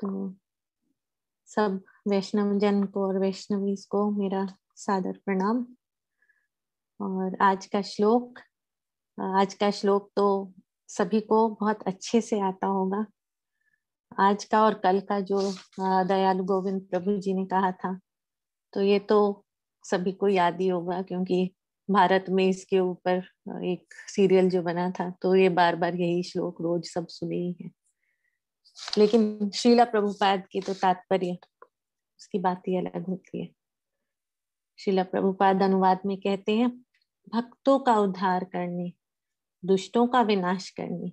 तो सब वैष्णव जन को और वैष्णवीज को मेरा सादर प्रणाम। और आज का श्लोक तो सभी को बहुत अच्छे से आता होगा। आज का और कल का जो दयालु गोविंद प्रभु जी ने कहा था, तो ये तो सभी को याद ही होगा, क्योंकि भारत में इसके ऊपर एक सीरियल जो बना था, तो ये बार बार यही श्लोक रोज सब सुने ही है। लेकिन श्रीला प्रभुपाद की तो तात्पर्य, उसकी बात ही अलग होती है। श्रीला प्रभुपाद अनुवाद में कहते हैं, भक्तों का उद्धार करने, दुष्टों का विनाश करने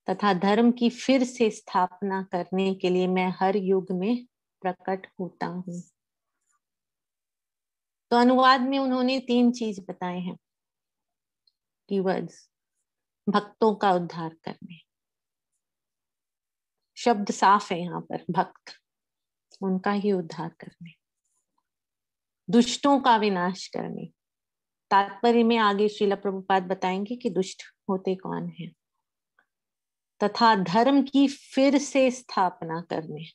तथा धर्म की फिर से स्थापना करने के लिए मैं हर युग में प्रकट होता हूँ। तो अनुवाद में उन्होंने 3 चीज बताए हैं, कीवर्ड्स। भक्तों का उद्धार करने, शब्द साफ है यहाँ पर, भक्त, उनका ही उद्धार करने। दुष्टों का विनाश करने, तात्पर्य में आगे श्रीला प्रभुपाद बताएंगे कि दुष्ट होते कौन है। तथा धर्म की फिर से स्थापना करने,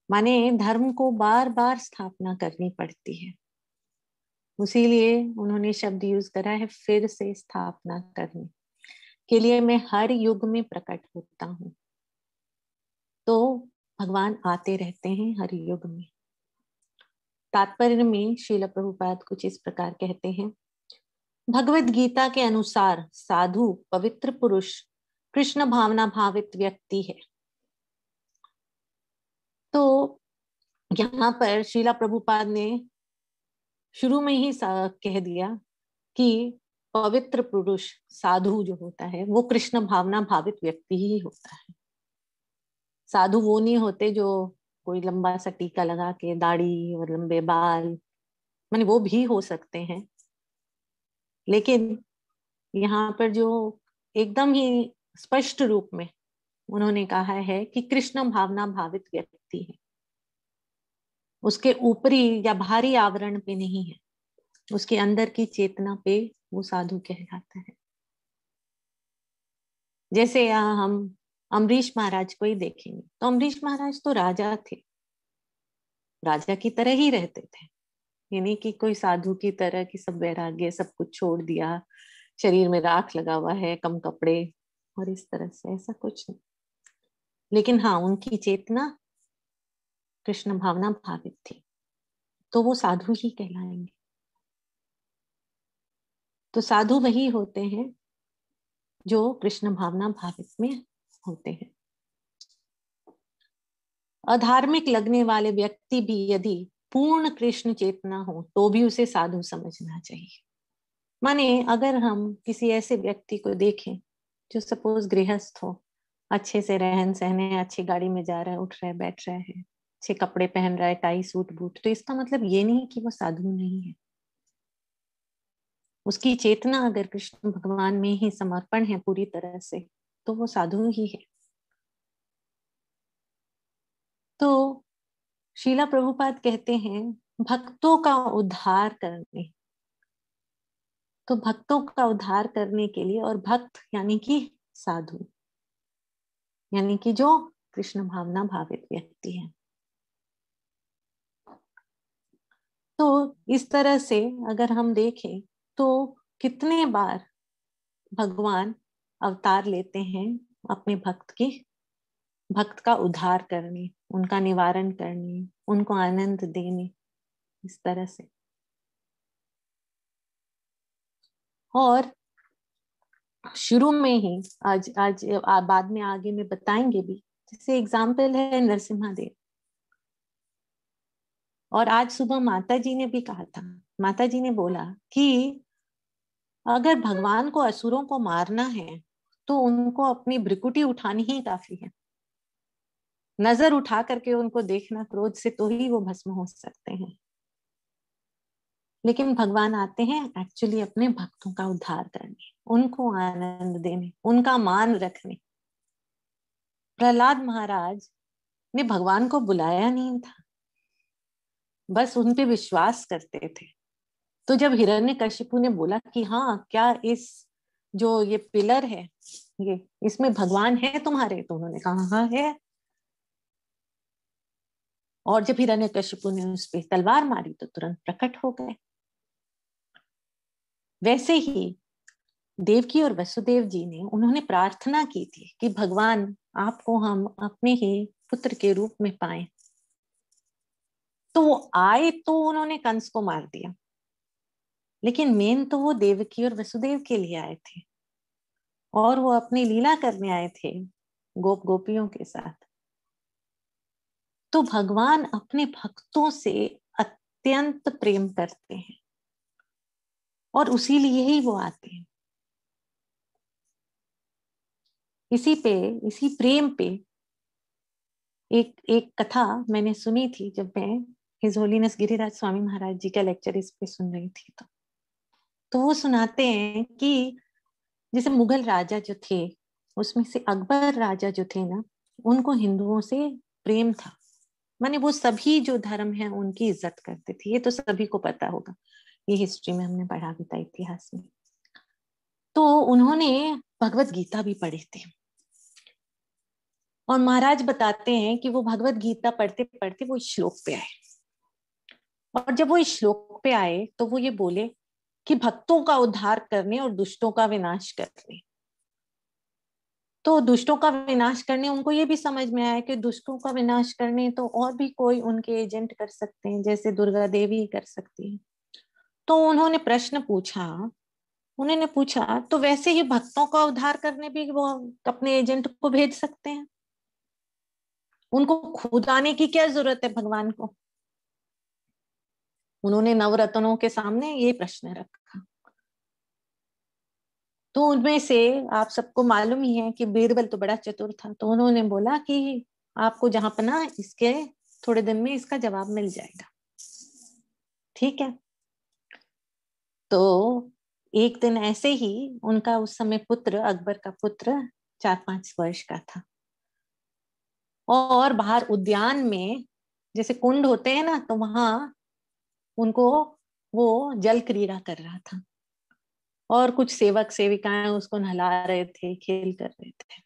माने धर्म को बार बार स्थापना करनी पड़ती है, उसीलिए उन्होंने शब्द यूज करा है, फिर से स्थापना करने के लिए मैं हर युग में प्रकट होता हूँ। तो भगवान आते रहते हैं हर युग में। तात्पर्य में श्रील प्रभुपाद कुछ इस प्रकार कहते हैं, भगवत गीता के अनुसार साधु पवित्र पुरुष कृष्ण भावना भावित व्यक्ति है। तो यहाँ पर श्रीला प्रभुपाद ने शुरू में ही कह दिया कि पवित्र पुरुष साधु जो होता है वो कृष्ण भावना भावित व्यक्ति ही होता है। साधु वो नहीं होते जो कोई लंबा सा टीका लगा के, दाढ़ी और लंबे बाल, माने वो भी हो सकते हैं, लेकिन यहाँ पर जो एकदम ही स्पष्ट रूप में उन्होंने कहा है कि कृष्ण भावना भावित व्यक्ति है, उसके ऊपरी या बाहरी आवरण पे नहीं है, उसके अंदर की चेतना पे वो साधु कहलाता है। जैसे यहाँ हम अम्बरीश महाराज को ही देखेंगे, तो अम्बरीश महाराज तो राजा थे, राजा की तरह ही रहते थे, यानी कि कोई साधु की तरह की सब वैराग्य सब कुछ छोड़ दिया, शरीर में राख लगा हुआ है, कम कपड़े और इस तरह से, ऐसा कुछ नहीं। लेकिन हाँ, उनकी चेतना कृष्ण भावना भावित थी, तो वो साधु ही कहलाएंगे। तो साधु वही होते हैं जो कृष्ण भावना भावित में होते हैं। अधार्मिक लगने वाले व्यक्ति भी यदि पूर्ण कृष्ण चेतना हो तो भी उसे साधु समझना चाहिए। माने अगर हम किसी ऐसे व्यक्ति को देखें जो सपोज गृहस्थ हो, अच्छे से रहन सहन है, अच्छी गाड़ी में जा रहा है, उठ रहा है, बैठ रहा है, अच्छे कपड़े पहन रहा है, टाई सूट बूट, तो इसका मतलब ये नहीं कि वो साधु नहीं है। उसकी चेतना अगर कृष्ण भगवान में ही समर्पण है पूरी तरह से, तो वो साधु ही है। तो शीला प्रभुपाद कहते हैं, भक्तों का उद्धार करने, तो भक्तों का उद्धार करने के लिए, और भक्त यानी कि साधु, यानी कि जो कृष्ण भावना भावित व्यक्ति है। तो इस तरह से अगर हम देखें तो कितने बार भगवान अवतार लेते हैं अपने भक्त का उद्धार करने, उनका निवारण करने, उनको आनंद देने, इस तरह से। और शुरू में ही आज बाद में आगे में बताएंगे भी, जैसे एग्जाम्पल है नरसिम्हा देव। और आज सुबह माता जी ने भी कहा था, माता जी ने बोला कि अगर भगवान को असुरों को मारना है तो उनको अपनी भ्रिकुटी उठानी ही काफी है, नजर उठा करके उनको देखना क्रोध से, तो ही वो भस्म हो सकते हैं। लेकिन भगवान आते हैं एक्चुअली अपने भक्तों का उद्धार करने, उनको आनंद देने, उनका मान रखने। प्रहलाद महाराज ने भगवान को बुलाया नहीं था, बस उन पे विश्वास करते थे। तो जब हिरण्यकशिपु ने बोला कि हाँ, क्या इस जो ये पिलर है, ये इसमें भगवान है तुम्हारे, तो उन्होंने कहा हाँ है। और जब हिरण्यकशिपु ने उस पे तलवार मारी तो तुरंत प्रकट हो गए। वैसे ही देवकी और वसुदेव जी ने उन्होंने प्रार्थना की थी कि भगवान आपको हम अपने ही पुत्र के रूप में पाएं। तो वो आए तो उन्होंने कंस को मार दिया, लेकिन मेन तो वो देवकी और वसुदेव के लिए आए थे और वो अपनी लीला करने आए थे गोप गोपियों के साथ। तो भगवान अपने भक्तों से अत्यंत प्रेम करते हैं और उसी लिए ही वो आते हैं। इसी प्रेम पे एक एक कथा मैंने सुनी थी जब मैं हिज होलीनेस गिरिराज स्वामी महाराज जी का लेक्चर इस पे सुन रही थी। तो वो सुनाते हैं कि जैसे मुगल राजा जो थे उसमें से अकबर राजा जो थे ना, उनको हिंदुओं से प्रेम था। माने वो सभी जो धर्म है उनकी इज्जत करते थे, ये तो सभी को पता होगा, ये हिस्ट्री में हमने पढ़ा भी था, इतिहास में। तो उन्होंने भगवत गीता भी पढ़ी थी और महाराज बताते हैं कि वो भगवत गीता पढ़ते पढ़ते वो इस श्लोक पे आए। और जब वो इस श्लोक पे आए तो वो ये बोले कि भक्तों का उद्धार करने और दुष्टों का विनाश करने। तो दुष्टों का विनाश करने उनको ये भी समझ में आया कि दुष्टों का विनाश करने तो और भी कोई उनके एजेंट कर सकते हैं, जैसे दुर्गा देवी कर सकती है। तो उन्होंने पूछा तो वैसे ही भक्तों का उद्धार करने भी वो अपने एजेंट को भेज सकते हैं, उनको खुद आने की क्या जरूरत है भगवान को। उन्होंने नवरत्नों के सामने ये प्रश्न रखा। तो उनमें से आप सबको मालूम ही है कि बीरबल तो बड़ा चतुर था, तो उन्होंने बोला कि आपको जहां पना इसके थोड़े दिन में इसका जवाब मिल जाएगा। ठीक है। तो एक दिन ऐसे ही उनका उस समय पुत्र, अकबर का पुत्र 4-5 वर्ष का था और बाहर उद्यान में जैसे कुंड होते हैं ना, तो वहां उनको वो जल क्रीड़ा कर रहा था और कुछ सेवक सेविकाएं उसको नहला रहे थे, खेल कर रहे थे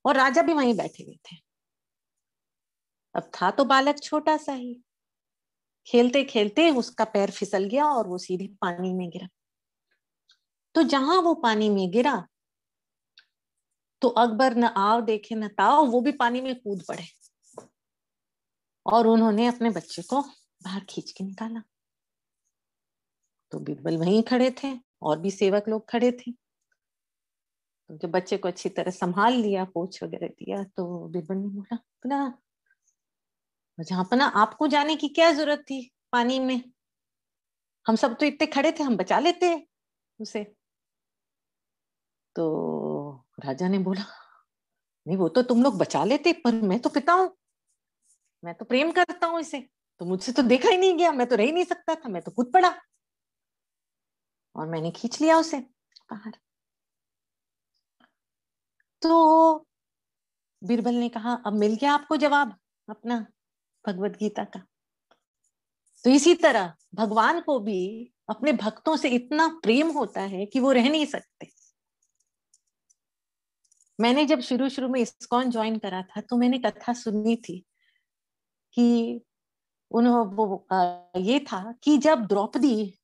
और राजा भी वहीं बैठे हुए थे। अब था तो बालक छोटा सा ही, खेलते खेलते उसका पैर फिसल गया और वो सीधे पानी में गिरा। तो जहां वो पानी में गिरा तो अकबर न आओ देखे न ताओ, वो भी पानी में कूद पड़े और उन्होंने अपने बच्चे को बाहर खींच के निकाला। तो बीरबल वहीं खड़े थे और भी सेवक लोग खड़े थे। तो जब बच्चे को अच्छी तरह संभाल लिया, पोछ वगैरह दिया, तो बीरबल ने बोला बोला जहां पर ना आपको जाने की क्या जरूरत थी पानी में, हम सब तो इतने खड़े थे, हम बचा लेते उसे। तो राजा ने बोला नहीं, वो तो तुम लोग बचा लेते, पर मैं तो पिता हूं, मैं तो प्रेम करता हूं इसे, तो मुझसे तो देखा ही नहीं गया, मैं तो रह ही नहीं सकता था, मैं तो कूद पड़ा और मैंने खींच लिया उसे बाहर। तो बीरबल ने कहा अब मिल गया आपको जवाब अपना भगवत गीता का। तो इसी तरह भगवान को भी अपने भक्तों से इतना प्रेम होता है कि वो रह नहीं सकते। मैंने जब शुरू शुरू में इस्कॉन ज्वाइन करा था तो मैंने कथा सुनी थी कि ये था कि जब द्रौपदी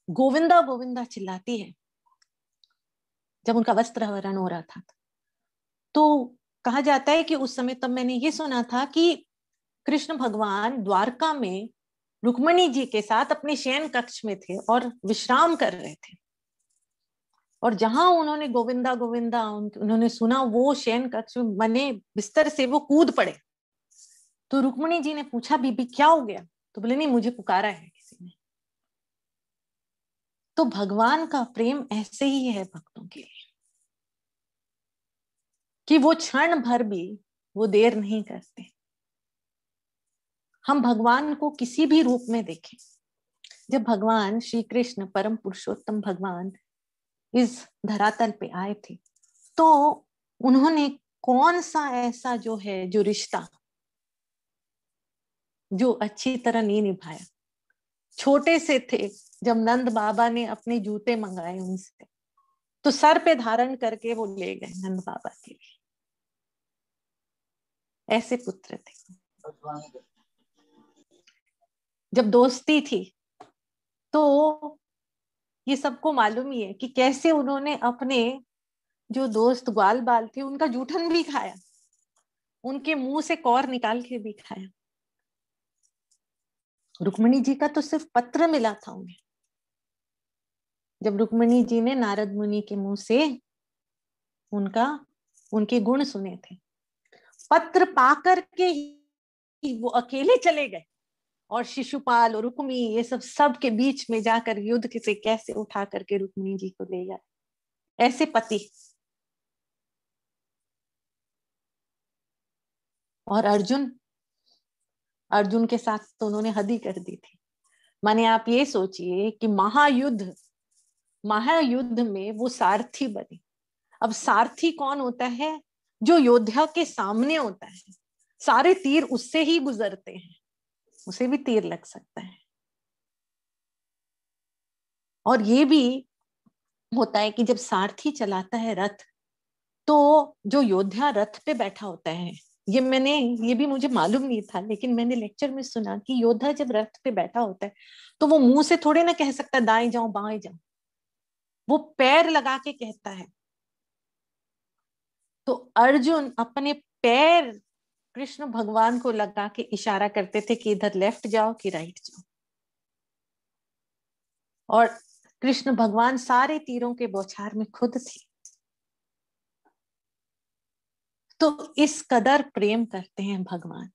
गोविंदा गोविंदा चिल्लाती है, जब उनका वस्त्र हरण हो रहा था, तो कहा जाता है कि उस समय तब मैंने ये सुना था कि कृष्ण भगवान द्वारका में रुक्मणी जी के साथ अपने शयन कक्ष में थे और विश्राम कर रहे थे। और जहां उन्होंने गोविंदा गोविंदा उन्होंने सुना, वो शयन कक्ष में बने बिस्तर से वो कूद पड़े। तो रुक्मणी जी ने पूछा बीबी क्या हो गया, तो बोले नहीं मुझे पुकारा है किसी ने। तो भगवान का प्रेम ऐसे ही है भक्तों के लिए कि वो क्षण भर भी वो देर नहीं करते। हम भगवान को किसी भी रूप में देखें, जब भगवान श्री कृष्ण परम पुरुषोत्तम भगवान इस धरातल पे आए थे, तो उन्होंने कौन सा ऐसा जो है जो रिश्ता जो अच्छी तरह नहीं निभाया। छोटे से थे जब नंद बाबा ने अपने जूते मंगाए उनसे, तो सर पे धारण करके वो ले गए नंद बाबा के लिए। ऐसे पुत्र थे। जब दोस्ती थी तो ये सबको मालूम ही है कि कैसे उन्होंने अपने जो दोस्त ग्वाल बाल थे उनका जूठन भी खाया, उनके मुंह से कौर निकाल के भी खाया। रुक्मिणी जी का तो सिर्फ पत्र मिला था उन्हें। जब रुक्मिणी जी ने नारद मुनि के मुंह से उनके गुण सुने थे, पत्र पाकर के ही वो अकेले चले गए और शिशुपाल और रुक्मी ये सब के बीच में जाकर युद्ध से कैसे उठा करके रुक्मिणी जी को ले गए। ऐसे पति। और अर्जुन के साथ तो उन्होंने हद ही कर दी थी। माने आप ये सोचिए कि महायुद्ध में वो सारथी बने। अब सारथी कौन होता है? जो योद्धा के सामने होता है, सारे तीर उससे ही गुजरते हैं, उसे भी तीर लग सकता है। और ये भी होता है कि जब सारथी चलाता है रथ, तो जो योद्धा रथ पे बैठा होता है, ये भी मुझे मालूम नहीं था, लेकिन मैंने लेक्चर में सुना कि योद्धा जब रथ पे बैठा होता है तो वो मुंह से थोड़े ना कह सकता दाएं जाओ बाएं जाओ, वो पैर लगा के कहता है। तो अर्जुन अपने पैर कृष्ण भगवान को लगा के इशारा करते थे कि इधर लेफ्ट जाओ कि राइट जाओ। और कृष्ण भगवान सारे तीरों के बौछार में खुद थे। तो इस कदर प्रेम करते हैं भगवान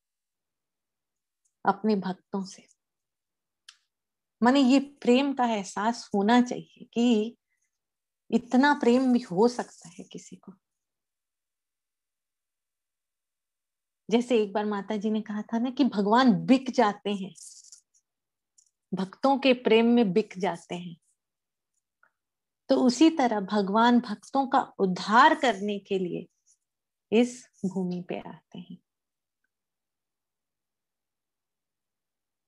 अपने भक्तों से। माने ये प्रेम का एहसास होना चाहिए कि इतना प्रेम भी हो सकता है किसी को। जैसे एक बार माता जी ने कहा था ना कि भगवान बिक जाते हैं, भक्तों के प्रेम में बिक जाते हैं। तो उसी तरह भगवान भक्तों का उद्धार करने के लिए इस भूमि पे आते हैं।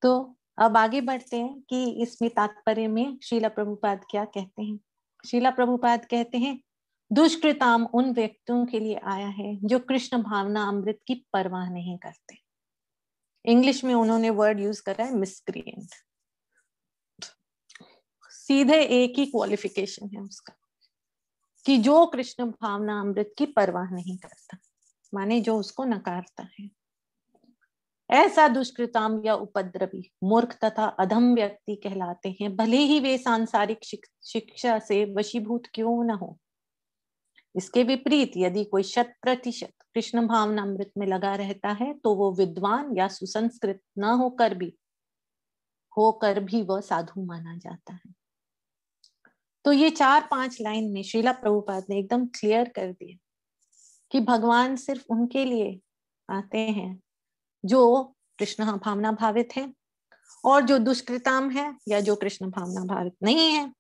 तो अब आगे बढ़ते हैं कि इसमें तात्पर्य में श्रीला प्रभुपाद क्या कहते हैं। श्रीला प्रभुपाद कहते हैं, दुष्कृताम उन व्यक्तियों के लिए आया है जो कृष्ण भावना अमृत की परवाह नहीं करते। इंग्लिश में उन्होंने वर्ड यूज करा है मिसक्रिएंट। सीधे एक ही क्वालिफिकेशन है उसका कि जो कृष्ण भावना अमृत की परवाह नहीं करता, माने जो उसको नकारता है। ऐसा दुष्कृताम या उपद्रवी मूर्ख तथा अधम व्यक्ति कहलाते हैं, भले ही वे सांसारिक शिक्षा से वशीभूत क्यों न हो। इसके विपरीत यदि कोई 100% कृष्ण भावनामृत में लगा रहता है तो वो विद्वान या सुसंस्कृत न होकर भी वह साधु माना जाता है। तो ये 4-5 लाइन में श्रीला प्रभुपाद ने एकदम क्लियर कर दिया कि भगवान सिर्फ उनके लिए आते हैं जो कृष्ण भावना भावित है, और जो दुष्कृताम है या जो कृष्ण भावना भावित नहीं है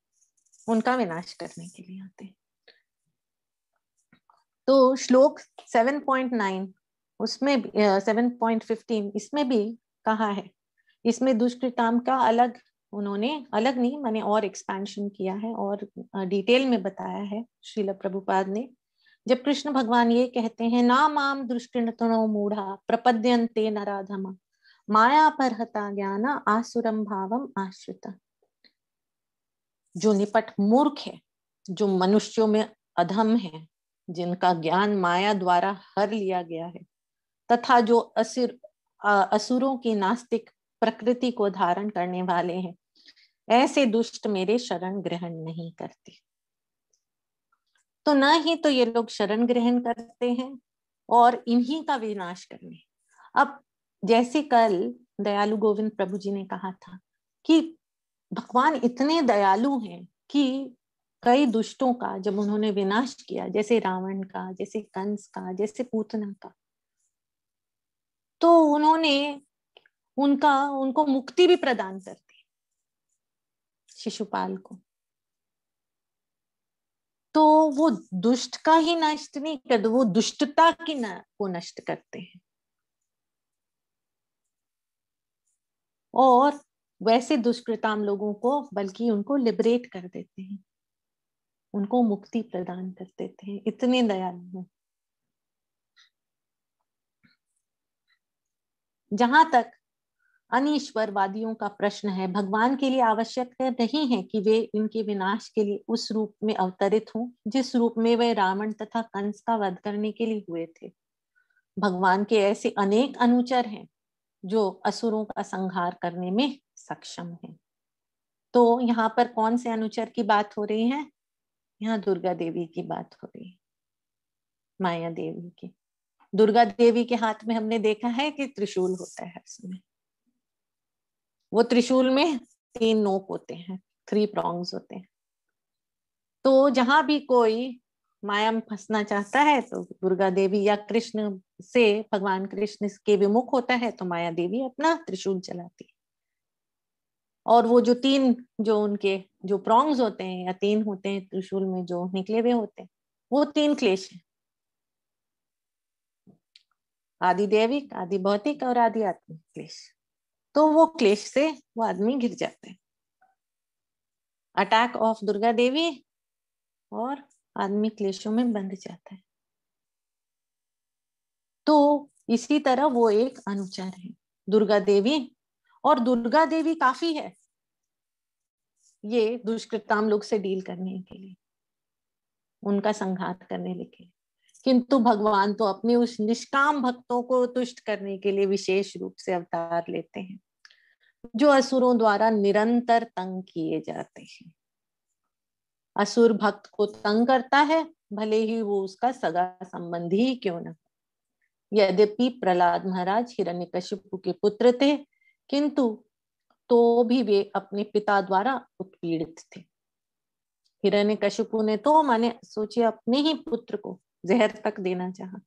उनका विनाश करने के लिए आते हैं। तो श्लोक 7.9 उसमें 7.15 इसमें भी कहा है, इसमें दुष्कृताम का अलग उन्होंने अलग नहीं माने और एक्सपेंशन किया है और डिटेल में बताया है श्रील प्रभुपाद ने। जब कृष्ण भगवान ये कहते हैं, ना माम दुष्कृतनो मूढ़ा प्रपद्यन्ते नराधमा माया परहता ज्ञान आसुरम भावम आश्रिता। जो निपट मूर्ख है, जो मनुष्यों में अधम है, जिनका ज्ञान माया द्वारा हर लिया गया है, तथा जो असुरों की नास्तिक प्रकृति को धारण करने वाले हैं, ऐसे दुष्ट मेरे शरण ग्रहण नहीं करते। तो न ही तो ये लोग शरण ग्रहण करते हैं और इन्हीं का विनाश करने। अब जैसे कल दयालु गोविंद प्रभु जी ने कहा था कि भगवान इतने दयालु हैं कि कई दुष्टों का जब उन्होंने विनाश किया, जैसे रावण का, जैसे कंस का, जैसे पूतना का, तो उन्होंने उनको मुक्ति भी प्रदान कर दी शिशुपाल को। तो वो दुष्ट का ही नष्ट नहीं करते, वो दुष्टता को नष्ट करते हैं। और वैसे दुष्कृताम लोगों को बल्कि उनको लिबरेट कर देते हैं, उनको मुक्ति प्रदान कर देते हैं, इतने दयालु हैं। जहां तक अनीश्वरवादियों का प्रश्न है, भगवान के लिए आवश्यक नहीं है कि वे इनके विनाश के लिए उस रूप में अवतरित हों जिस रूप में वे रावण तथा कंस का वध करने के लिए हुए थे। भगवान के ऐसे अनेक अनुचर हैं जो असुरों का संहार करने में सक्षम हैं। तो यहाँ पर कौन से अनुचर की बात हो रही है? यहाँ दुर्गा देवी की बात हो रही है, माया देवी की। दुर्गा देवी के हाथ में हमने देखा है कि त्रिशूल होता है हर समय। वो त्रिशूल में 3 नोक होते हैं, 3 प्रॉन्ग्स होते हैं। तो जहां भी कोई माया में फंसना चाहता है तो दुर्गा देवी, या कृष्ण से भगवान कृष्ण के विमुख होता है तो माया देवी अपना त्रिशूल चलाती है। और वो जो 3 जो उनके जो प्रॉन्ग्स होते हैं या 3 होते हैं त्रिशूल में जो निकले हुए होते हैं, वो 3 क्लेश है, आदि दैविक, आदि भौतिक और आदि आत्मिक क्लेश। तो वो क्लेश से वो आदमी गिर जाते हैं। अटैक ऑफ दुर्गा देवी और आदमी क्लेशों में बंध जाता है। तो इसी तरह वो एक अनुचर है दुर्गा देवी। और दुर्गा देवी काफी है ये दुष्कृताम लोग से डील करने के लिए, उनका संघात करने के लिए। किंतु भगवान तो अपने उस निष्काम भक्तों को तुष्ट करने के लिए विशेष रूप से अवतार लेते हैं जो असुरों द्वारा निरंतर तंग किए जाते हैं। असुर भक्त को तंग करता है, भले ही वो उसका सगा संबंधी ही क्यों न। यद्यपि प्रहलाद महाराज हिरण्यकशिपु के पुत्र थे, किंतु तो भी वे अपने पिता द्वारा उत्पीड़ित थे। हिरण्यकशिपु ने तो माने सोचिए अपने ही पुत्र को जहर तक देना चाहा,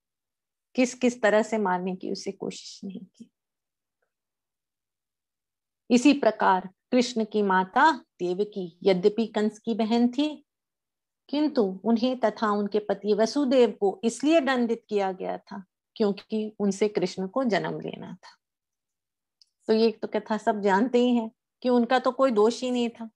किस किस तरह से मारने की उसे कोशिश नहीं की। इसी प्रकार कृष्ण की माता देवकी यद्यपि कंस की बहन थी, किंतु उन्हें तथा उनके पति वसुदेव को इसलिए दंडित किया गया था क्योंकि उनसे कृष्ण को जन्म लेना था। तो ये तो कथा सब जानते ही हैं कि उनका तो कोई दोष ही नहीं था,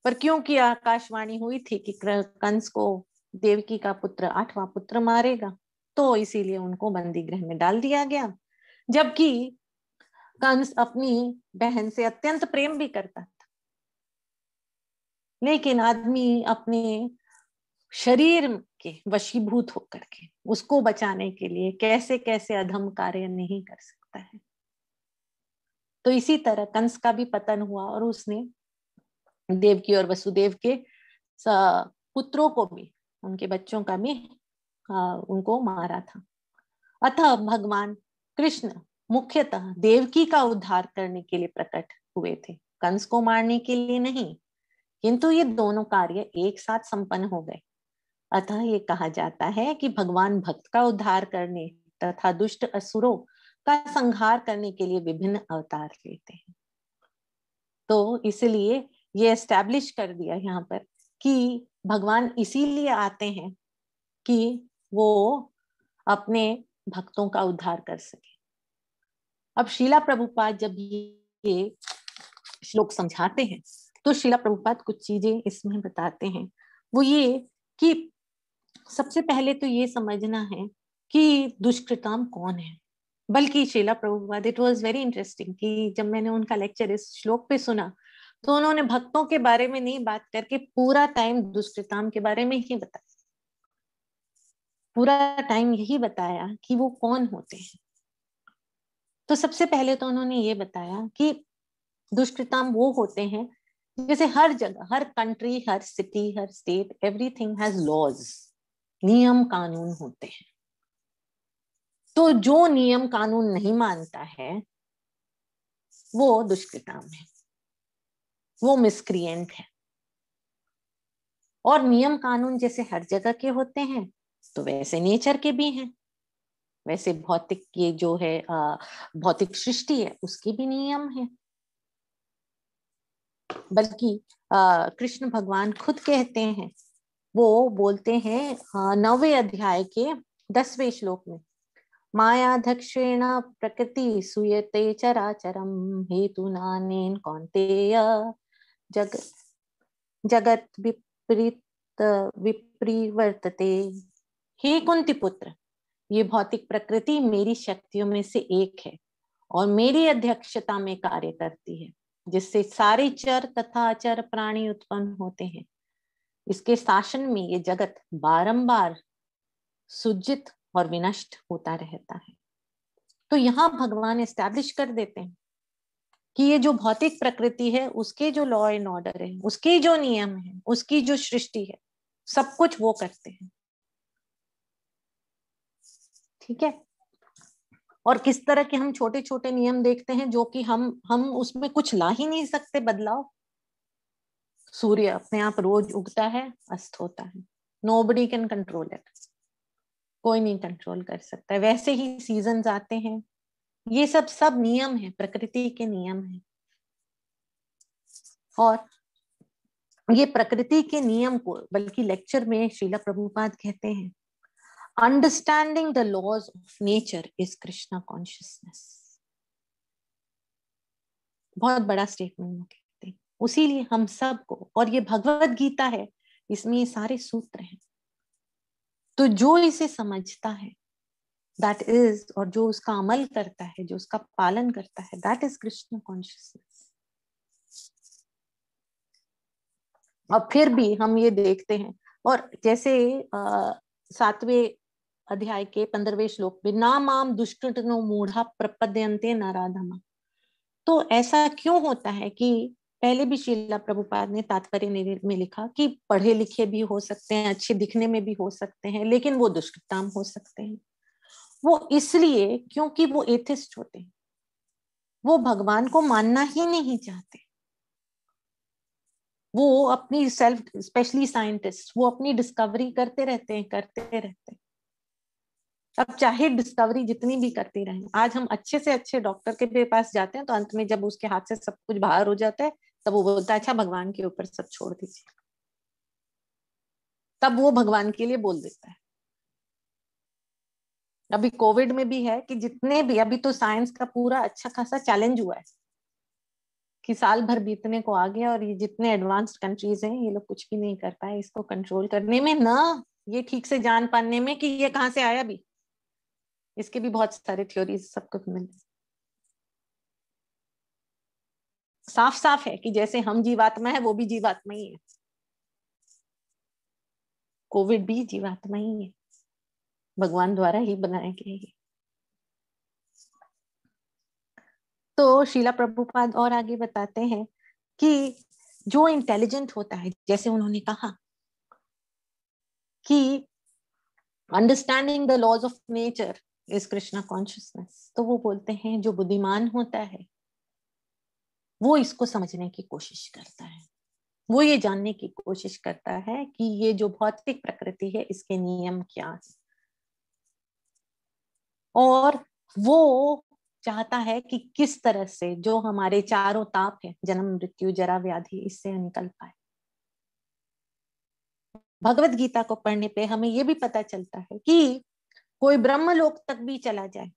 पर क्योंकि आकाशवाणी हुई थी कि कंस को देवकी का पुत्र 8वां पुत्र मारेगा, तो इसीलिए उनको बंदी गृह में डाल दिया गया। जबकि कंस अपनी बहन से अत्यंत प्रेम भी करता था, लेकिन आदमी अपने शरीर के वशीभूत होकर के उसको बचाने के लिए कैसे कैसे अधम कार्य नहीं कर सकता है। तो इसी तरह कंस का भी पतन हुआ और उसने देवकी और वसुदेव के पुत्रों को भी, उनके बच्चों का भी उनको मारा था। अतः भगवान कृष्ण मुख्यतः देवकी का उद्धार करने के लिए प्रकट हुए थे, कंस को मारने के लिए नहीं। किंतु ये दोनों कार्य एक साथ संपन्न हो गए। अतः ये कहा जाता है कि भगवान भक्त का उद्धार करने तथा दुष्ट असुरों का संहार करने के लिए विभिन्न अवतार लेते हैं। तो इसलिए ये एस्टैब्लिश कर दिया यहाँ पर कि भगवान इसीलिए आते हैं कि वो अपने भक्तों का उद्धार कर सके। अब शीला प्रभुपाद जब ये श्लोक समझाते हैं तो शीला प्रभुपाद कुछ चीजें इसमें बताते हैं। वो ये कि सबसे पहले तो ये समझना है कि दुष्कृताम कौन है। बल्कि Shila Prabhupada, it was very interesting कि जब मैंने उनका लेक्चर इस श्लोक पे सुना तो उन्होंने भक्तों के बारे में नहीं बात करके पूरा टाइम दुष्कृताम के बारे में ही बताया, पूरा टाइम यही बताया कि वो कौन होते हैं। तो सबसे पहले तो उन्होंने ये बताया कि दुष्कृताम वो होते हैं जैसे हर जगह, हर कंट्री, हर सिटी, हर स्टेट, एवरीथिंग हैज लॉज, नियम कानून होते हैं। तो जो नियम कानून नहीं मानता है वो दुष्कृताम है, वो मिसक्रिएंट है। और नियम कानून जैसे हर जगह के होते हैं तो वैसे नेचर के भी हैं, वैसे भौतिक ये जो है भौतिक सृष्टि है उसके भी नियम है। बल्कि कृष्ण भगवान खुद कहते हैं, वो बोलते हैं 9वें अध्याय के 10वें श्लोक में, मायाध्यक्षेण प्रकृति सूयते चराचरम हेतु नानेन कौन्तेय जगत विपरीत विपरीवर्तते। हे कुंती पुत्र, ये भौतिक प्रकृति मेरी शक्तियों में से एक है और मेरी अध्यक्षता में कार्य करती है, जिससे सारे चर तथा अचर प्राणी उत्पन्न होते हैं। इसके शासन में ये जगत बारंबार सुजित और विनष्ट होता रहता है। तो यहाँ भगवान एस्टैब्लिश कर देते हैं कि ये जो भौतिक प्रकृति है, उसके जो लॉ एंड ऑर्डर है, उसके जो नियम है, उसकी जो सृष्टि है, सब कुछ वो करते हैं। ठीक है। और किस तरह के हम छोटे छोटे नियम देखते हैं जो कि हम उसमें कुछ ला ही नहीं सकते बदलाव। सूर्य अपने आप रोज उगता है, अस्त होता है, नोबडी कैन कंट्रोल इट, कोई नहीं कंट्रोल कर सकता। वैसे ही सीजन्स आते हैं, ये सब नियम है, प्रकृति के नियम है। और ये प्रकृति के नियम को बल्कि लेक्चर में श्रीला प्रभुपाद कहते हैं, understanding the laws of nature is Krishna consciousness. बहुत बड़ा स्टेटमेंट कहते हैं। उसीलिए हम सबको, और ये भगवत गीता है, इसमें ये सारे सूत्र हैं। तो जो इसे समझता है दैट इज, और जो उसका अमल करता है, जो उसका पालन करता है, दैट इज कृष्ण कॉन्शियसनेस। और फिर भी हम ये देखते हैं, और जैसे 7वें अध्याय के 15वें श्लोक में, ना माम दुष्कृतनो मूढ़ा प्रपद्यन्ते नराधमा। तो ऐसा क्यों होता है कि पहले भी श्रीला प्रभुपाद ने तात्पर्य में लिखा कि पढ़े लिखे भी हो सकते हैं, अच्छे दिखने में भी हो सकते हैं, लेकिन वो दुष्कृताम हो सकते हैं। वो इसलिए क्योंकि वो एथिस्ट होते हैं, वो भगवान को मानना ही नहीं चाहते। वो अपनी सेल्फ, स्पेशली साइंटिस्ट, वो अपनी डिस्कवरी करते रहते हैं। अब चाहे डिस्कवरी जितनी भी करती रहे, आज हम अच्छे से अच्छे डॉक्टर के पास जाते हैं तो अंत में जब उसके हाथ से सब कुछ बाहर हो जाता है, तब वो बोलता है अच्छा भगवान के ऊपर सब छोड़ दीजिए। तब वो भगवान के लिए बोल देता है। अभी कोविड में भी है कि जितने भी, अभी तो साइंस का पूरा अच्छा खासा चैलेंज हुआ है कि साल भर बीतने को आ गया और ये जितने एडवांस्ड कंट्रीज हैं, ये लोग कुछ भी नहीं कर पाए इसको कंट्रोल करने में, ना ये ठीक से जान पाने में कि ये कहाँ से आया। भी इसके भी बहुत सारे थ्योरीज सबको मिल, साफ साफ है कि जैसे हम जीवात्मा है, वो भी जीवात्मा ही है, कोविड भी जीवात्मा ही है, भगवान द्वारा ही बनाया गया है। तो शीला प्रभुपाद और आगे बताते हैं कि जो इंटेलिजेंट होता है, जैसे उन्होंने कहा कि understanding the laws of nature is Krishna consciousness, तो वो बोलते हैं जो बुद्धिमान होता है वो इसको समझने की कोशिश करता है, वो ये जानने की कोशिश करता है कि ये जो भौतिक प्रकृति है इसके नियम क्या है, और वो चाहता है कि किस तरह से जो हमारे चारों ताप है, जन्म मृत्यु जरा व्याधि, इससे निकल पाए। भगवत गीता को पढ़ने पे हमें ये भी पता चलता है कि कोई ब्रह्म लोक तक भी चला जाए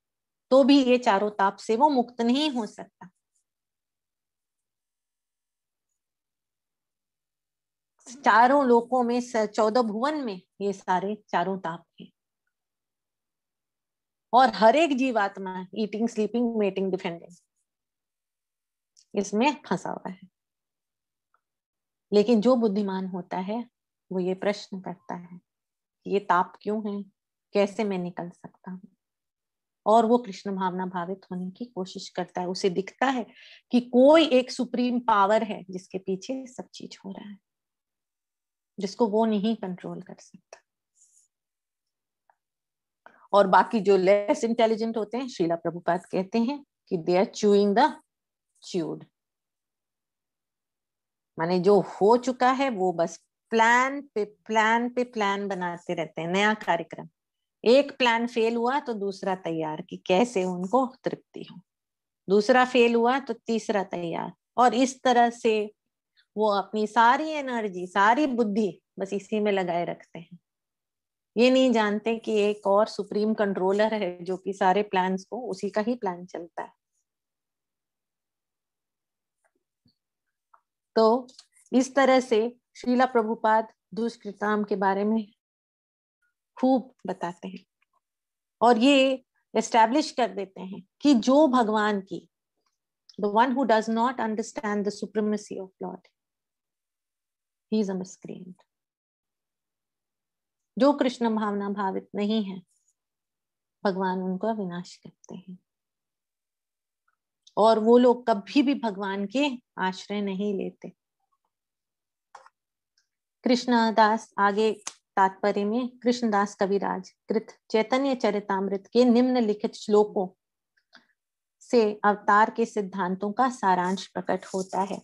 तो भी ये चारों ताप से वो मुक्त नहीं हो सकता। चारों लोकों में 14 भुवन में ये सारे चारों ताप हैं, और हर एक जीवात्मा ईटिंग स्लीपिंग मेटिंग डिफेंडिंग इसमें फंसा हुआ है। लेकिन जो बुद्धिमान होता है वो ये प्रश्न करता है ये ताप क्यों है, कैसे मैं निकल सकता हूँ, और वो कृष्ण भावना भावित होने की कोशिश करता है। उसे दिखता है कि कोई एक सुप्रीम पावर है जिसके पीछे सब चीज हो रहा है, जिसको वो नहीं कंट्रोल कर सकता। और बाकी जो लेस इंटेलिजेंट होते हैं, श्रीला प्रभुपाद कहते हैं कि they are chewing the chewed, माने जो हो चुका है वो बस प्लान बनाते रहते हैं, नया कार्यक्रम। एक प्लान फेल हुआ तो दूसरा तैयार कि कैसे उनको तृप्ति हो, दूसरा फेल हुआ तो तीसरा तैयार, और इस तरह से वो अपनी सारी एनर्जी, सारी बुद्धि बस इसी में लगाए रखते हैं। ये नहीं जानते कि एक और सुप्रीम कंट्रोलर है जो कि सारे प्लान्स को, उसी का ही प्लान चलता है। तो इस तरह से श्रीला प्रभुपाद दुष्कृताम के बारे में खूब बताते हैं, और ये एस्टैब्लिश कर देते हैं कि जो भगवान की, the one who does not understand the supremacy of Lord, he is a miscreant. जो कृष्ण भावना भावित नहीं है, भगवान उनको विनाश करते हैं, और वो लोग कभी भी भगवान के आश्रय नहीं लेते। कृष्णदास आगे तात्पर्य में, कृष्णदास कविराज कृत चैतन्य चरितामृत के निम्नलिखित श्लोकों से अवतार के सिद्धांतों का सारांश प्रकट होता है।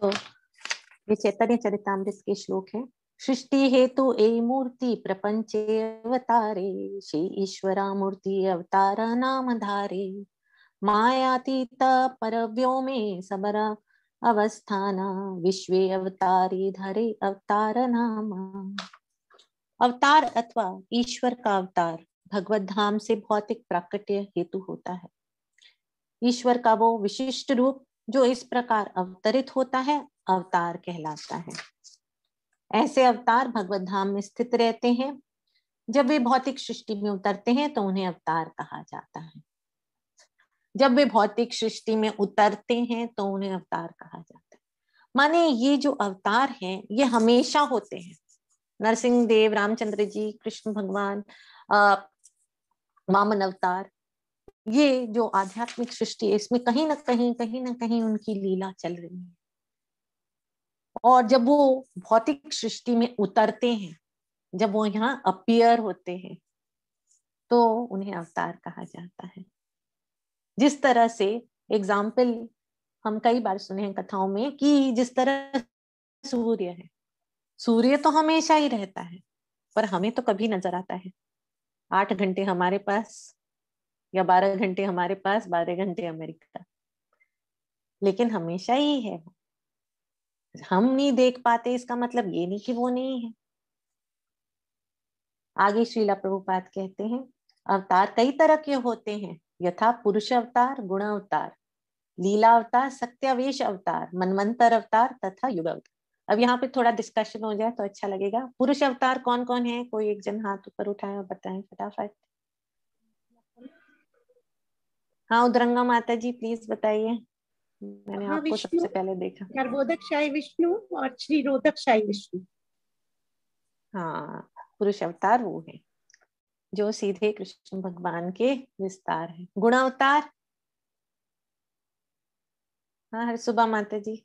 तो ये चैतन्य चरितामृत के श्लोक है। सृष्टि हेतु ए मूर्ति प्रपंचे अवतारे, श्री ईश्वरा मूर्ति अवतार नाम धारे, मायातीत परव्योमे सबरा अवस्थाना, विश्वे अवतारी धरे अवतार नाम। अवतार अथवा ईश्वर का अवतार भगवत धाम से भौतिक प्राकट्य हेतु होता है। ईश्वर का वो विशिष्ट रूप जो इस प्रकार अवतरित होता है, अवतार कहलाता है। ऐसे अवतार भगवत धाम में स्थित रहते हैं। जब वे भौतिक सृष्टि में उतरते हैं तो उन्हें अवतार कहा जाता है। जब वे भौतिक सृष्टि में उतरते हैं तो उन्हें अवतार कहा जाता है। माने ये जो अवतार हैं ये हमेशा होते हैं। नरसिंह देव, रामचंद्र जी, कृष्ण भगवान, वामन अवतार, ये जो आध्यात्मिक सृष्टि है इसमें कहीं ना कहीं उनकी लीला चल रही है। और जब वो भौतिक सृष्टि में उतरते हैं, जब वो यहाँ अपीयर होते हैं, तो उन्हें अवतार कहा जाता है। जिस तरह से एग्जाम्पल हम कई बार सुने हैं कथाओं में कि जिस तरह सूर्य है, सूर्य तो हमेशा ही रहता है, पर हमें तो कभी नजर आता है। 8 घंटे हमारे पास या 12 घंटे हमारे पास, 12 घंटे अमेरिका, लेकिन हमेशा ही है। हम नहीं देख पाते इसका मतलब ये नहीं कि वो नहीं है। आगे श्रीला प्रभुपाद कहते हैं, अवतार कई तरह के होते हैं, यथा पुरुष अवतार, गुण अवतार, लीला अवतार, सत्यावेश अवतार, मनवंतर अवतार तथा युग अवतार। अब यहाँ पे थोड़ा डिस्कशन हो जाए तो अच्छा लगेगा। पुरुष अवतार कौन कौन है? कोई एक जन हाथ ऊपर उठाए और बताएं फटाफट। हाँ, उद्रंगा माता जी प्लीज बताइए, मैंने आपको सबसे पहले देखा। नर्बोदकशाही विष्णु और श्री रोदकशाही विष्णु। हाँ, पुरुष अवतार वो है जो सीधे कृष्ण भगवान के विस्तार है। गुण अवतार, हाँ हर सुबह माता जी।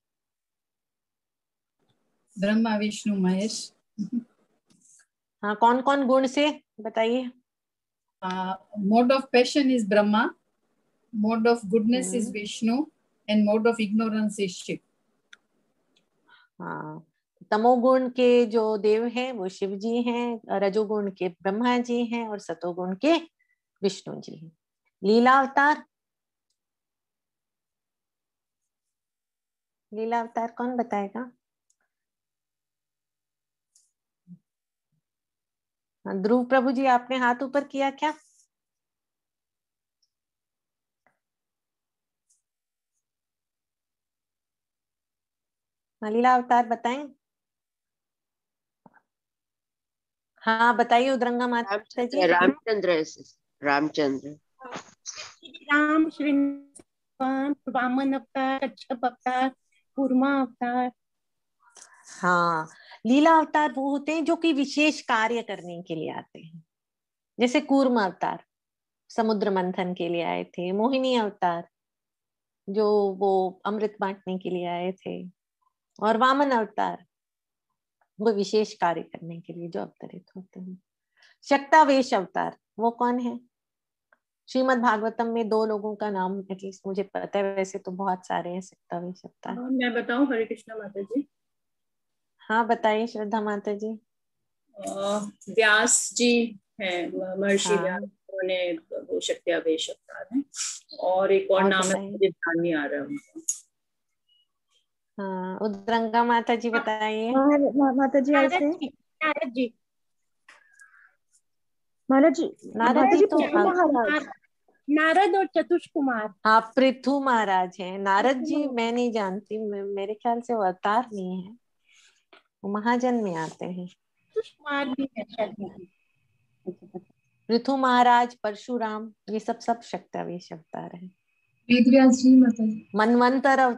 ब्रह्मा विष्णु महेश। हाँ, कौन कौन गुण से बताइए। Mode of passion is Brahma, mode of goodness is Vishnu, and mode of ignorance is Shiva. हाँ, तमोगुण के जो देव हैं वो शिव जी हैं, रजोगुण के ब्रह्मा जी हैं और सतोगुण के विष्णु जी हैं। लीला अवतार, लीला अवतार कौन बताएगा? ध्रुव प्रभु जी, आपने हाथ ऊपर किया क्या? लीला अवतार बताएं। हाँ बताइए उद्रंगा माता जी। रामचंद्र, रामचंद्र, राम, श्री वामन अवतार, कच्छप अवतार, कूर्मा अवतार। हाँ, लीला अवतार वो होते हैं जो कि विशेष कार्य करने के लिए आते हैं। जैसे कूर्मा अवतार समुद्र मंथन के लिए आए थे, मोहिनी अवतार जो वो अमृत बांटने के लिए आए थे, और वामन अवतार वो विशेष कार्य करने के लिए जो अवतरित होते हैं। शक्तावेश अवतार वो कौन है? श्रीमद् भागवतम में 2 लोगों का नाम एटलीस्ट मुझे पता है, वैसे तो बहुत सारे हैं शक्तावेश अवतार। मैं बताऊं? हरे कृष्णा माता जी। हाँ बताइए श्रद्धा माता जी। व्यास जी है, महर्षि हाँ। व्यास, उन्होंने वो शक्त्यावेश अवतार है। और एक और नाम है, मुझे ध्यान नहीं आ रहा उनका। हाँ, उद्रंगा माता जी बताइए। माता जी ऐसे नारद जी, महाराज जी, नारद जी तो महाराज, नारद और चतुष कुमार। हाँ, पृथु महाराज हैं। नारद जी मैं नहीं जानती, मेरे ख्याल से वो अवतार नहीं है, वो महाजन में आते हैं। चतुष कुमार भी है शायद। पृथु महाराज, परशुराम, ये सब शक्तावेश अवतार है। वेदव्यास जी माता जी। मनवंतर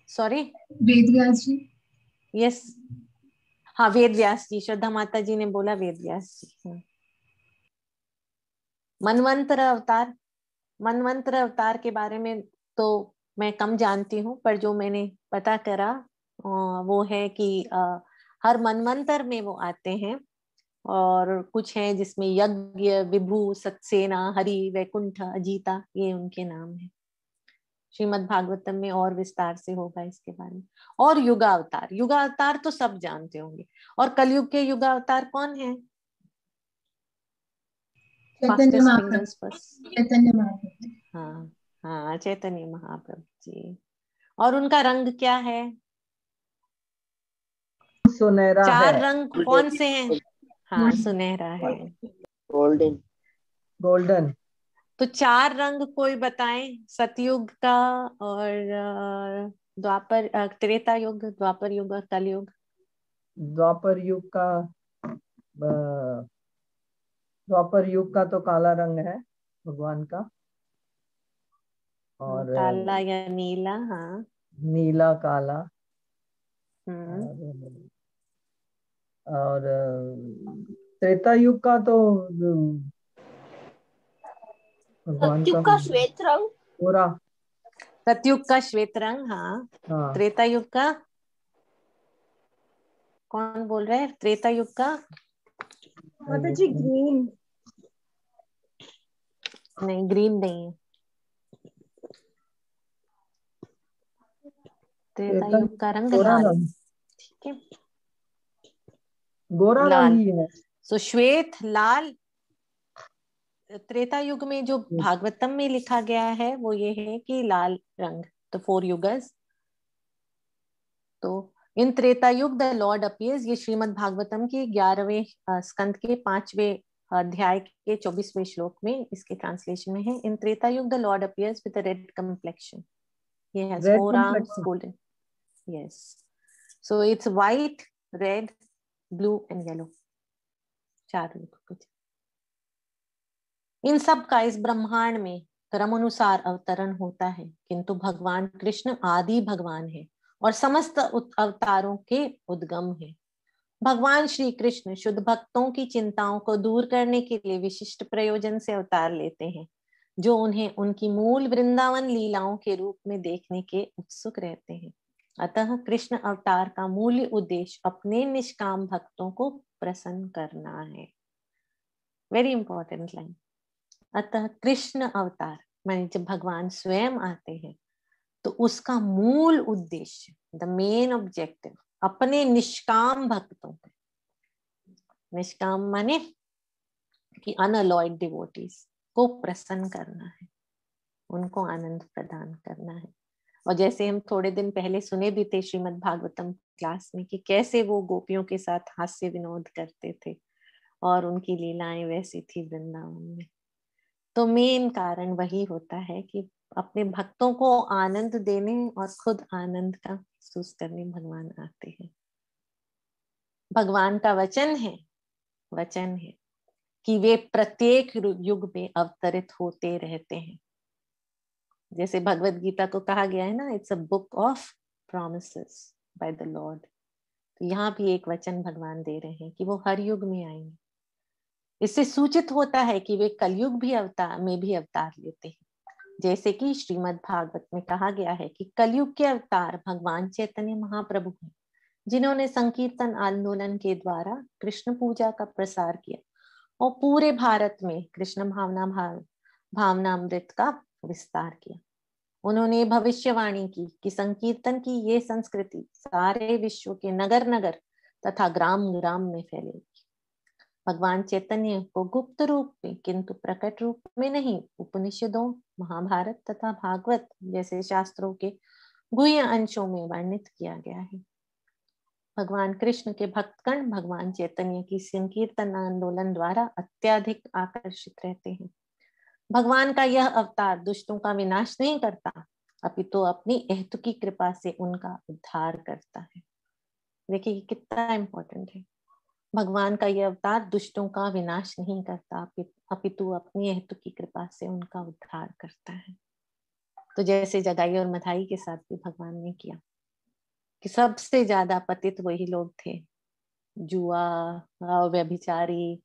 सॉरी वेदव्यास जी। यस, हाँ वेद व्यास जी, श्रद्धा माता जी ने बोला वेद व्यास जी। मनवंतर अवतार, मनवंतर अवतार के बारे में तो मैं कम जानती हूँ, पर जो मैंने पता करा वो है कि हर मनवंतर में वो आते हैं, और कुछ है जिसमें यज्ञ, विभु, सत्सेना, हरि, वैकुंठ, अजीता, ये उनके नाम है। श्रीमद् भागवतम में और विस्तार से होगा इसके बारे में। और युगावतार, युगावतार तो सब जानते होंगे। और कलयुग के युगावतार कौन है? चैतन्य महाप्रभु। चैतन्य महाप्रभु। हाँ हाँ, चैतन्य महाप्रभु जी। और उनका रंग क्या है? सुनहरा है। 4 रंग कौन से हैं? हाँ, सुनहरा है, गोल्डन। गोल्डन। तो 4 रंग कोई बताएं, सतयुग का और द्वापर, त्रेता युग, द्वापर युग और कलयुग। द्वापर युग का, द्वापर युग का तो काला रंग है भगवान का, और काला या नीला, हाँ, नीला काला। हम्म, और त्रेता युग का तो भगवान सत्युग का श्वेत रंग। पूरा। सतयुग का श्वेत रंग, हाँ। हाँ। त्रेता युग का कौन बोल रहा है? त्रेता युग का माता जी ग्रीन। नहीं, ग्रीन नहीं है। त्रेता युग का रंग गोरा लाल, रंग, ठीक है, गोरा लाल। रंग ही है। सो श्वेत, लाल। त्रेता युग में जो भागवतम में लिखा गया है वो ये है कि लाल रंग, तो 4 युगस। तो इन त्रेता युग द लॉर्ड अपीयर्स, ये श्रीमद् भागवतम के 11वें स्कंद के 5वें अध्याय के 24वें श्लोक में इसके ट्रांसलेशन में है। इन त्रेता युग the Lord appears with a red complexion, he has Red 4 arms, complexion. golden, yes, so it's white, red, blue and yellow, 4 रंग कुछ। इन सब का इस ब्रह्मांड में क्रमानुसार अवतरण होता है, किंतु भगवान कृष्ण आदि भगवान है और समस्त अवतारों के उद्गम है। भगवान श्री कृष्ण शुद्ध भक्तों की चिंताओं को दूर करने के लिए विशिष्ट प्रयोजन से अवतार लेते हैं, जो उन्हें उनकी मूल वृंदावन लीलाओं के रूप में देखने के उत्सुक रहते हैं। अतः कृष्ण अवतार का मूल उद्देश्य अपने निष्काम भक्तों को प्रसन्न करना है। Very important line. अतः कृष्ण अवतार माने जब भगवान स्वयं आते हैं तो उसका मूल उद्देश्य, द मेन ऑब्जेक्टिव, अपने निष्काम भक्तों को, निष्काम माने कि अनअलॉयड डिवोटीज को प्रसन्न करना है, उनको आनंद प्रदान करना है। और जैसे हम थोड़े दिन पहले सुने भी थे श्रीमद् भागवतम क्लास में कि कैसे वो गोपियों के साथ हास्य विनोद करते थे और उनकी लीलाएं वैसी थी वृंदावन में। तो मेन कारण वही होता है कि अपने भक्तों को आनंद देने और खुद आनंद का महसूस करने भगवान आते हैं। भगवान का वचन है कि वे प्रत्येक युग में अवतरित होते रहते हैं। जैसे भगवत गीता को कहा गया है ना, it's a book of promises by the Lord. तो यहाँ भी एक वचन भगवान दे रहे हैं कि वो हर युग में आएंगे। इससे सूचित होता है कि वे कलयुग भी अवतार लेते हैं। जैसे कि श्रीमद् भागवत में कहा गया है कि कलयुग के अवतार भगवान चैतन्य महाप्रभु हैं, जिन्होंने संकीर्तन आंदोलन के द्वारा कृष्ण पूजा का प्रसार किया और पूरे भारत में कृष्ण भावनामृत का विस्तार किया। उन्होंने भविष्यवाणी की कि संकीर्तन की ये संस्कृति सारे विश्व के नगर नगर तथा ग्राम ग्राम में फैलेगी। भगवान चैतन्य को गुप्त रूप में किंतु प्रकट रूप में नहीं, उपनिषदों, महाभारत तथा भागवत जैसे शास्त्रों के गुह्य अंशों में वर्णित किया गया है। भगवान कृष्ण के भक्तगण भगवान चैतन्य की संकीर्तन आंदोलन द्वारा अत्यधिक आकर्षित रहते हैं। भगवान का यह अवतार दुष्टों का विनाश नहीं करता, अपितु अपनी अहेतुकी कृपा से उनका उद्धार करता है। देखिए कितना इम्पोर्टेंट है। भगवान का ये अवतार दुष्टों का विनाश नहीं करता, अपितु अपनी हेतु की कृपा से उनका उद्धार करता है। तो जैसे जगाई और मधाई के साथ भी भगवान ने किया कि सबसे ज्यादा पतित वही लोग थे, जुआ, व्यभिचारी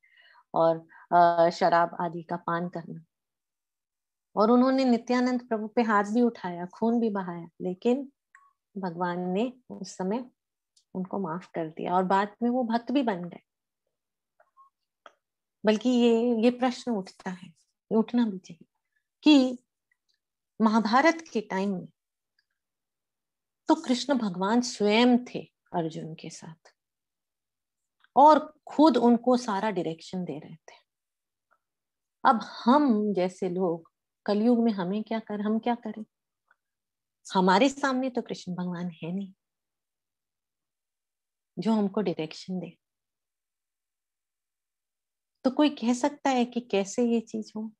और शराब आदि का पान करना। और उन्होंने नित्यानंद प्रभु पे हाथ भी उठाया, खून भी बहाया, लेकिन भगवान ने उस समय उनको माफ कर दिया और बाद में वो भक्त भी बन गए। बल्कि ये प्रश्न उठता है, ये उठना भी चाहिए कि महाभारत के टाइम में तो कृष्ण भगवान स्वयं थे अर्जुन के साथ और खुद उनको सारा डायरेक्शन दे रहे थे। अब हम जैसे लोग कलयुग में हम क्या करें? हमारे सामने तो कृष्ण भगवान है नहीं जो हमको डायरेक्शन दे। तो कोई कह सकता है कि कैसे ये चीज हो,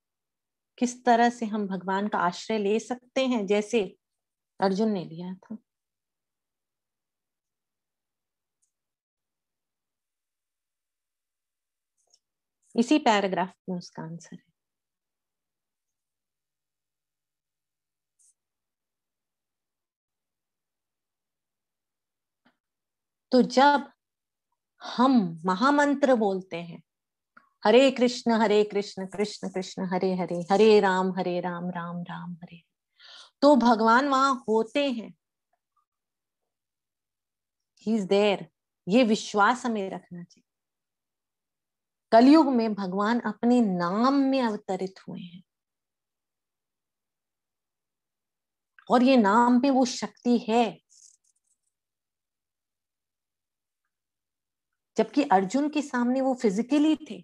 किस तरह से हम भगवान का आश्रय ले सकते हैं जैसे अर्जुन ने लिया था? इसी पैराग्राफ में उसका आंसर है। तो जब हम महामंत्र बोलते हैं, हरे कृष्ण कृष्ण कृष्ण हरे हरे, हरे राम राम राम हरे, तो भगवान वहां होते हैं, ही इज देयर। ये विश्वास हमें रखना चाहिए। कलयुग में भगवान अपने नाम में अवतरित हुए हैं और ये नाम में वो शक्ति है। जबकि अर्जुन के सामने वो फिजिकली थे,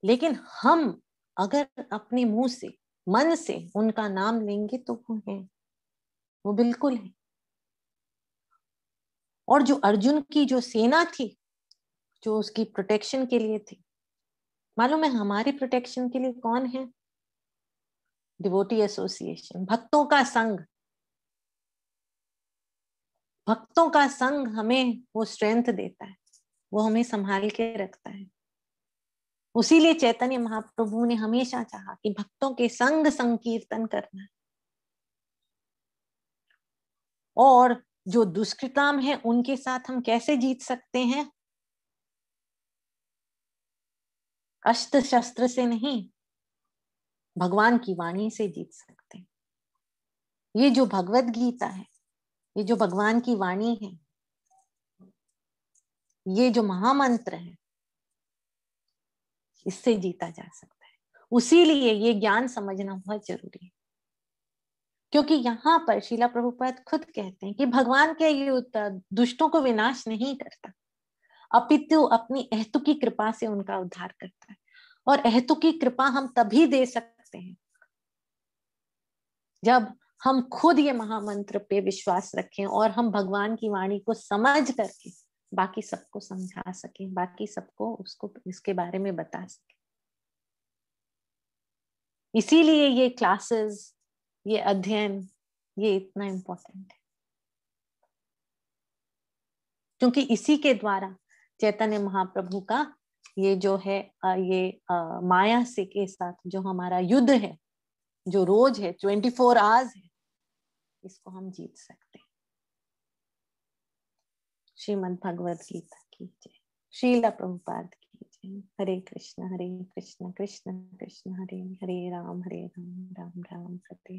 लेकिन हम अगर अपने मुंह से, मन से उनका नाम लेंगे तो वो है, वो बिल्कुल है। और जो अर्जुन की जो सेना थी, जो उसकी प्रोटेक्शन के लिए थी, मालूम है हमारी प्रोटेक्शन के लिए कौन है? डिवोटी एसोसिएशन, भक्तों का संघ। भक्तों का संघ हमें वो स्ट्रेंथ देता है, वो हमें संभाल के रखता है। उसीलिए चैतन्य महाप्रभु ने हमेशा चाहा कि भक्तों के संग संकीर्तन करना। और जो दुष्कृताम है उनके साथ हम कैसे जीत सकते हैं? अस्त्र शस्त्र से नहीं, भगवान की वाणी से जीत सकते हैं। ये जो भगवत गीता है, ये जो भगवान की वाणी है, ये जो महामंत्र है, इससे जीता जा सकता है। उसीलिए ये ज्ञान समझना बहुत जरूरी है, क्योंकि यहाँ पर श्रीला प्रभुपाद खुद कहते हैं कि भगवान के ये दुष्टों को विनाश नहीं करता, अपितु अपनी अहेतु की कृपा से उनका उद्धार करता है। और अहेतु की कृपा हम तभी दे सकते हैं जब हम खुद ये महामंत्र पे विश्वास रखें और हम भगवान की वाणी को समझ करके बाकी सबको समझा सकें, बाकी सबको उसको इसके बारे में बता सकें। इसीलिए ये क्लासेस, ये अध्ययन, ये इतना इम्पोर्टेंट है, क्योंकि इसी के द्वारा चैतन्य महाप्रभु का ये जो है माया से के साथ जो हमारा युद्ध है, जो रोज है, 24 आवर्स है, इसको हम जीत सकते हैं। श्रीमद् भगवद गीता की जय। श्रीला प्रभुपाद की जय। हरे कृष्ण कृष्ण कृष्ण हरे हरे, हरे राम राम राम हरे।